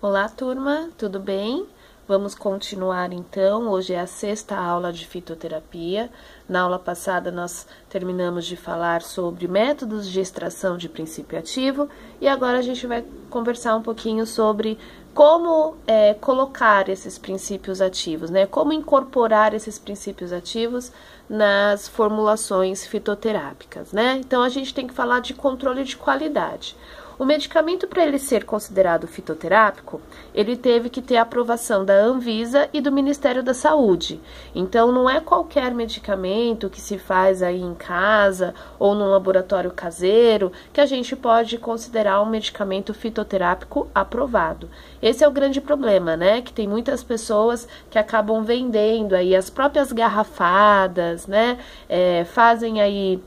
Olá, turma, tudo bem? Vamos continuar então. Hoje é a 6ª aula de fitoterapia. Na aula passada nós terminamos de falar sobre métodos de extração de princípio ativo e agora a gente vai conversar um pouquinho sobre como colocar esses princípios ativos, né? Como incorporar esses princípios ativos nas formulações fitoterápicas, né? Então a gente tem que falar de controle de qualidade. O medicamento, para ele ser considerado fitoterápico, ele teve que ter a aprovação da Anvisa e do Ministério da Saúde. Então, não é qualquer medicamento que se faz aí em casa ou num laboratório caseiro que a gente pode considerar um medicamento fitoterápico aprovado. Esse é o grande problema, né? Que tem muitas pessoas que acabam vendendo aí as próprias garrafadas, né? Fazem aí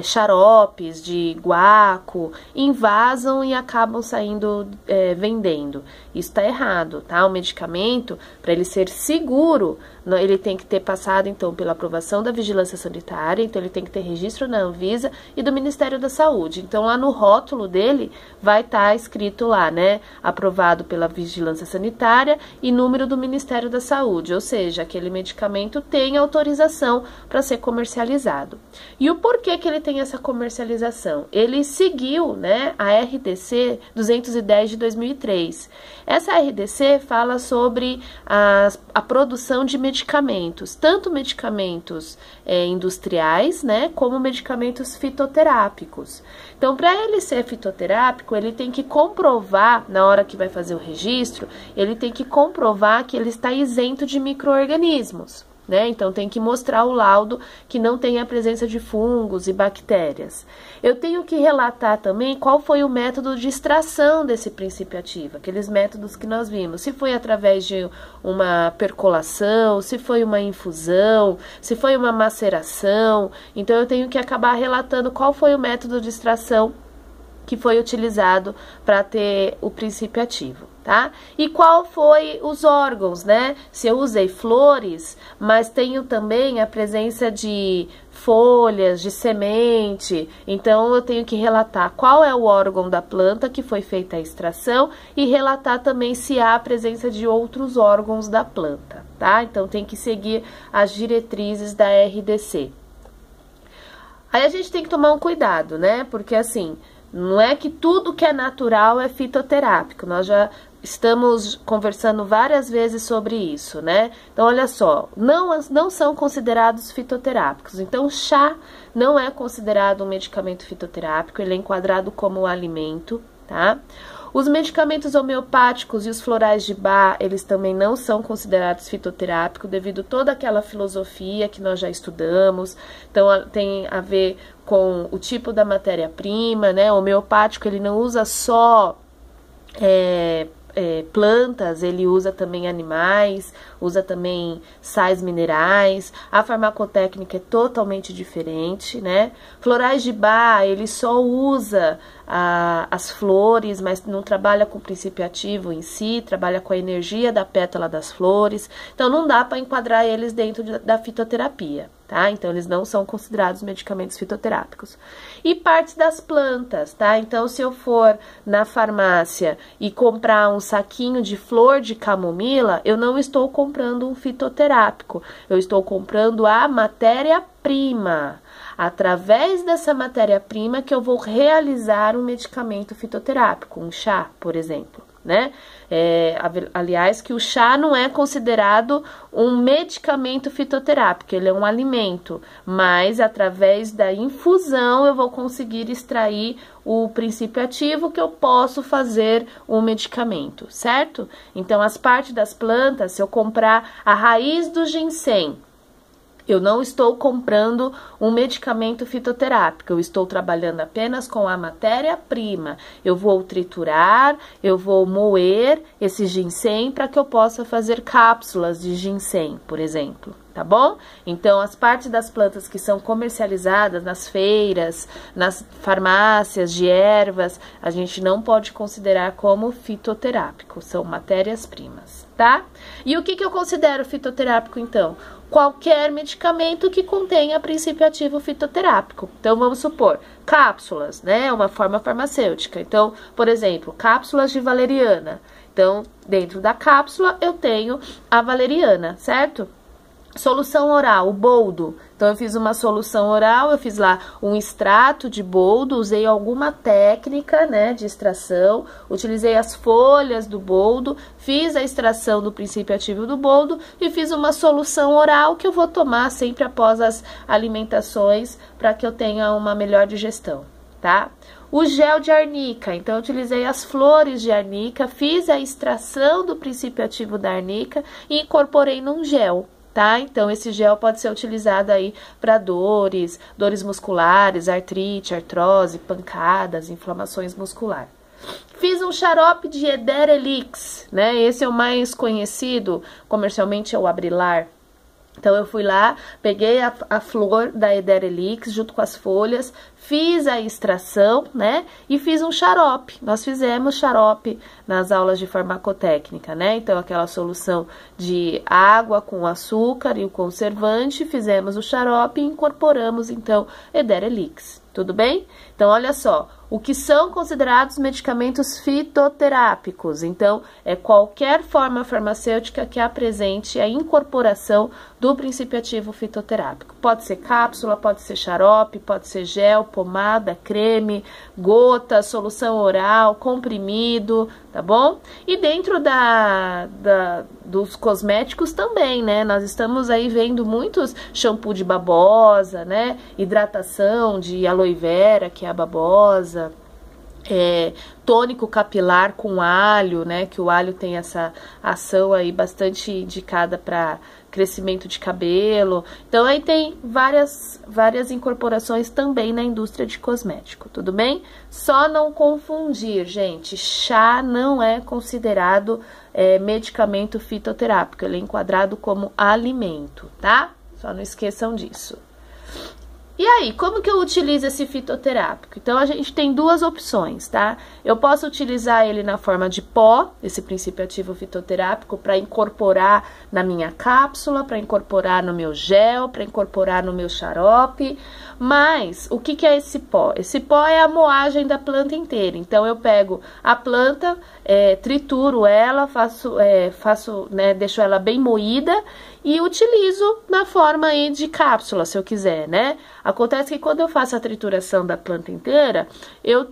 xaropes de guaco, invasam e acabam saindo vendendo. Isso está errado, tá? O medicamento, para ele ser seguro, ele tem que ter passado, então, pela aprovação da Vigilância Sanitária, então ele tem que ter registro na Anvisa e do Ministério da Saúde. Então, lá no rótulo dele vai estar escrito lá, né? Aprovado pela Vigilância Sanitária e número do Ministério da Saúde, ou seja, aquele medicamento tem autorização para ser comercializado. E o porquê que ele tem essa comercialização? Ele seguiu, né, a RDC 210 de 2003. Essa RDC fala sobre a produção de medicamentos, tanto medicamentos industriais, né, como medicamentos fitoterápicos. Então, para ele ser fitoterápico, ele tem que comprovar, na hora que vai fazer o registro, ele tem que comprovar que ele está isento de micro-organismos. Né? Então, tem que mostrar o laudo que não tem a presença de fungos e bactérias. Eu tenho que relatar também qual foi o método de extração desse princípio ativo, aqueles métodos que nós vimos, se foi através de uma percolação, se foi uma infusão, se foi uma maceração. Então, eu tenho que acabar relatando qual foi o método de extração que foi utilizado para ter o princípio ativo, tá? E qual foi os órgãos, né? Se eu usei flores, mas tenho também a presença de folhas, de semente, então eu tenho que relatar qual é o órgão da planta que foi feita a extração e relatar também se há a presença de outros órgãos da planta, tá? Então tem que seguir as diretrizes da RDC. Aí a gente tem que tomar um cuidado, né? Porque assim, não é que tudo que é natural é fitoterápico, nós já estamos conversando várias vezes sobre isso, né? Então, olha só, não são considerados fitoterápicos. Então, chá não é considerado um medicamento fitoterápico, ele é enquadrado como alimento, tá? Os medicamentos homeopáticos e os florais de Bach, eles também não são considerados fitoterápicos devido a toda aquela filosofia que nós já estudamos. Então, tem a ver com o tipo da matéria-prima, né? O homeopático, ele não usa só plantas, ele usa também animais, usa também sais minerais. A farmacotécnica é totalmente diferente, né? Florais de Bach, ele só usa as flores, mas não trabalha com o princípio ativo em si, trabalha com a energia da pétala das flores. Então, não dá para enquadrar eles dentro da fitoterapia, tá? Então, eles não são considerados medicamentos fitoterápicos. E partes das plantas, tá? Então, se eu for na farmácia e comprar um saquinho de flor de camomila, eu não estou comprando um fitoterápico, eu estou comprando a matéria-prima. Através dessa matéria-prima que eu vou realizar um medicamento fitoterápico, um chá, por exemplo, né? Aliás, que o chá não é considerado um medicamento fitoterápico, ele é um alimento, mas através da infusão eu vou conseguir extrair o princípio ativo que eu posso fazer um medicamento, certo? Então, as partes das plantas, se eu comprar a raiz do ginseng, eu não estou comprando um medicamento fitoterápico, eu estou trabalhando apenas com a matéria-prima. Eu vou triturar, eu vou moer esse ginseng para que eu possa fazer cápsulas de ginseng, por exemplo, tá bom? Então, as partes das plantas que são comercializadas nas feiras, nas farmácias de ervas, a gente não pode considerar como fitoterápico, são matérias-primas, tá? E o que eu considero fitoterápico, então? Qualquer medicamento que contenha princípio ativo fitoterápico. Então, vamos supor, cápsulas, né? Uma forma farmacêutica. Então, por exemplo, cápsulas de valeriana. Então, dentro da cápsula eu tenho a valeriana, certo? Solução oral, o boldo. Então, eu fiz uma solução oral, eu fiz lá um extrato de boldo, usei alguma técnica, né, de extração, utilizei as folhas do boldo, fiz a extração do princípio ativo do boldo e fiz uma solução oral que eu vou tomar sempre após as alimentações para que eu tenha uma melhor digestão, tá? O gel de arnica, então eu utilizei as flores de arnica, fiz a extração do princípio ativo da arnica e incorporei num gel. Tá? Então, esse gel pode ser utilizado aí para dores musculares, artrite, artrose, pancadas, inflamações musculares. Fiz um xarope de Ederelix, né? Esse é o mais conhecido, comercialmente é o Abrilar. Então, eu fui lá, peguei a flor da Ederelix junto com as folhas, fiz a extração, né? E fiz um xarope. Nós fizemos xarope nas aulas de farmacotécnica, né? Então, aquela solução de água com açúcar e o conservante, fizemos o xarope e incorporamos, então, Ederelix. Tudo bem? Então, olha só, o que são considerados medicamentos fitoterápicos? Então, é qualquer forma farmacêutica que apresente a incorporação do princípio ativo fitoterápico. Pode ser cápsula, pode ser xarope, pode ser gel, pomada, creme, gota, solução oral, comprimido, tá bom? E dentro dos cosméticos também, né? Nós estamos aí vendo muitos shampoo de babosa, né? Hidratação de aloe vera, que é a babosa. Tônico capilar com alho, né? Que o alho tem essa ação aí bastante indicada para crescimento de cabelo. Então, aí tem várias incorporações também na indústria de cosmético, tudo bem? Só não confundir, gente, chá não é considerado medicamento fitoterápico, ele é enquadrado como alimento, tá? Só não esqueçam disso. E aí, como que eu utilizo esse fitoterápico? Então, a gente tem duas opções, tá? Eu posso utilizar ele na forma de pó, esse princípio ativo fitoterápico, para incorporar na minha cápsula, para incorporar no meu gel, para incorporar no meu xarope. Mas, o que é esse pó? Esse pó é a moagem da planta inteira. Então, eu pego a planta, trituro ela, deixo ela bem moída e utilizo na forma aí de cápsula, se eu quiser, né? Acontece que quando eu faço a trituração da planta inteira, eu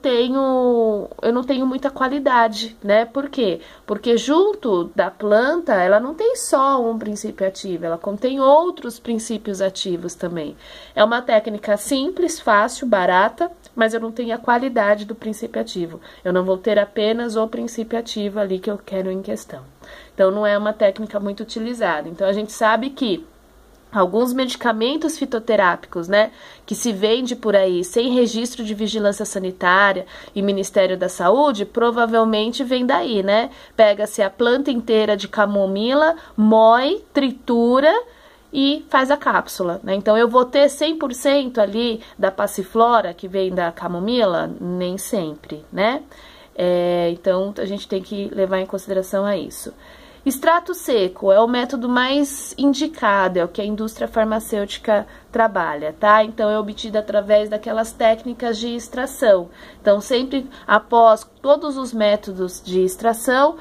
não tenho muita qualidade, né? Por quê? Porque junto da planta, ela não tem só um princípio ativo, ela contém outros princípios ativos também. É uma técnica simples, fácil, barata, mas eu não tenho a qualidade do princípio ativo. Eu não vou ter apenas o princípio ativo ali que eu quero em questão. Então, não é uma técnica muito utilizada. Então, a gente sabe que alguns medicamentos fitoterápicos, né, que se vende por aí sem registro de vigilância sanitária e Ministério da Saúde, provavelmente vem daí, né? Pega-se a planta inteira de camomila, moe, tritura e faz a cápsula, né? Então, eu vou ter 100% ali da passiflora que vem da camomila? Nem sempre, né? Então, a gente tem que levar em consideração a isso. Extrato seco é o método mais indicado, é o que a indústria farmacêutica trabalha, tá? Então, é obtido através daquelas técnicas de extração. Então, sempre após todos os métodos de extração,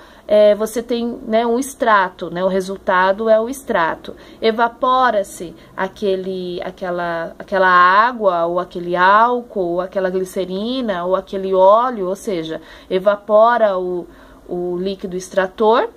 você tem, né, um extrato, né? O resultado é o extrato. Evapora-se aquela água, ou aquele álcool, ou aquela glicerina, ou aquele óleo, ou seja, evapora o líquido extrator,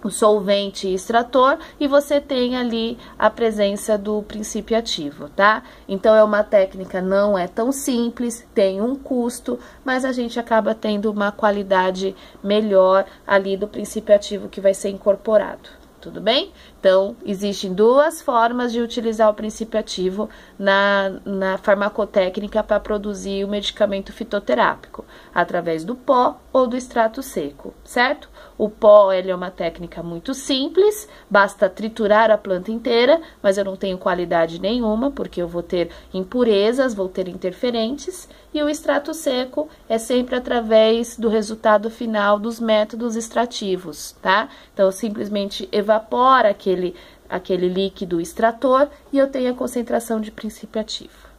o solvente extrator, e você tem ali a presença do princípio ativo, tá? Então, é uma técnica, não é tão simples, tem um custo, mas a gente acaba tendo uma qualidade melhor ali do princípio ativo que vai ser incorporado. Tudo bem? Então, existem duas formas de utilizar o princípio ativo na farmacotécnica para produzir o medicamento fitoterápico, através do pó ou do extrato seco, certo? O pó, ele é uma técnica muito simples, basta triturar a planta inteira, mas eu não tenho qualidade nenhuma, porque eu vou ter impurezas, vou ter interferentes, e o extrato seco é sempre através do resultado final dos métodos extrativos, tá? Então, eu simplesmente evapora aquele líquido extrator e eu tenho a concentração de princípio ativo.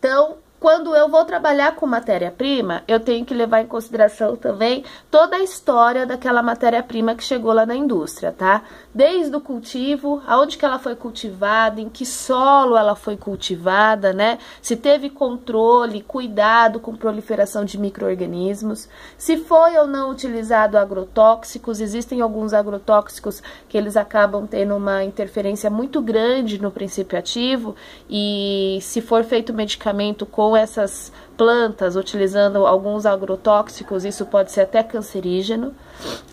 Então, quando eu vou trabalhar com matéria-prima, eu tenho que levar em consideração também toda a história daquela matéria-prima que chegou lá na indústria, tá? Desde o cultivo, aonde que ela foi cultivada, em que solo ela foi cultivada, né? Se teve controle, cuidado com proliferação de micro-organismos, se foi ou não utilizado agrotóxicos. Existem alguns agrotóxicos que eles acabam tendo uma interferência muito grande no princípio ativo, e se for feito medicamento com essas plantas, utilizando alguns agrotóxicos, isso pode ser até cancerígeno.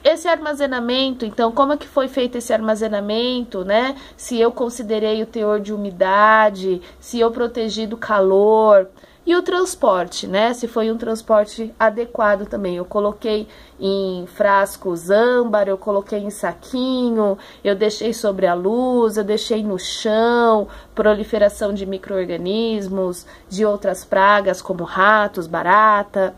Esse armazenamento, então, como é que foi feito esse armazenamento, né? Se eu considerei o teor de umidade, se eu protegi do calor. E o transporte, né? Se foi um transporte adequado também. Eu coloquei em frascos âmbar, eu coloquei em saquinho, eu deixei sobre a luz, eu deixei no chão, proliferação de micro-organismos, de outras pragas como ratos, barata.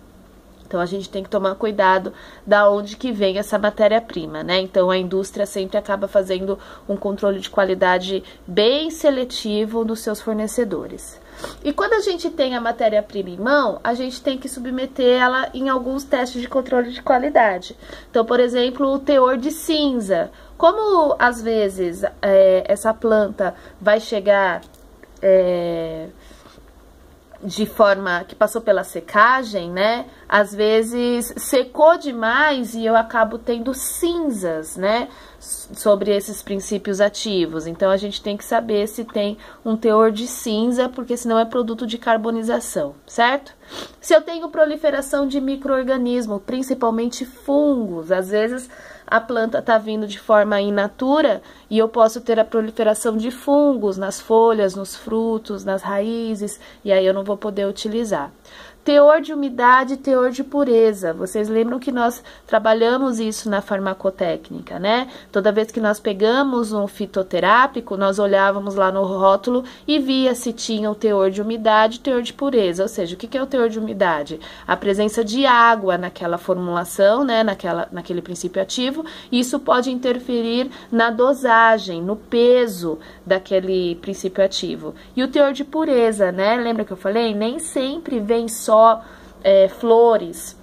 Então, a gente tem que tomar cuidado da onde que vem essa matéria-prima, né? Então, a indústria sempre acaba fazendo um controle de qualidade bem seletivo nos seus fornecedores. E quando a gente tem a matéria-prima em mão, a gente tem que submeter ela em alguns testes de controle de qualidade. Então, por exemplo, o teor de cinza. Como, às vezes, essa planta vai chegar de forma que passou pela secagem, né? Às vezes secou demais e eu acabo tendo cinzas, né? Sobre esses princípios ativos. Então, a gente tem que saber se tem um teor de cinza, porque senão é produto de carbonização, certo? Se eu tenho proliferação de micro-organismos, principalmente fungos, às vezes a planta está vindo de forma in natura e eu posso ter a proliferação de fungos nas folhas, nos frutos, nas raízes, e aí eu não vou poder utilizar. Teor de umidade e teor de pureza. Vocês lembram que nós trabalhamos isso na farmacotécnica, né? Toda vez que nós pegamos um fitoterápico, nós olhávamos lá no rótulo e via se tinha o teor de umidade e teor de pureza. Ou seja, o que é o teor de umidade? A presença de água naquela formulação, né? Naquele princípio ativo. Isso pode interferir na dosagem, no peso daquele princípio ativo. E o teor de pureza, né? Lembra que eu falei? Nem sempre vem só flores.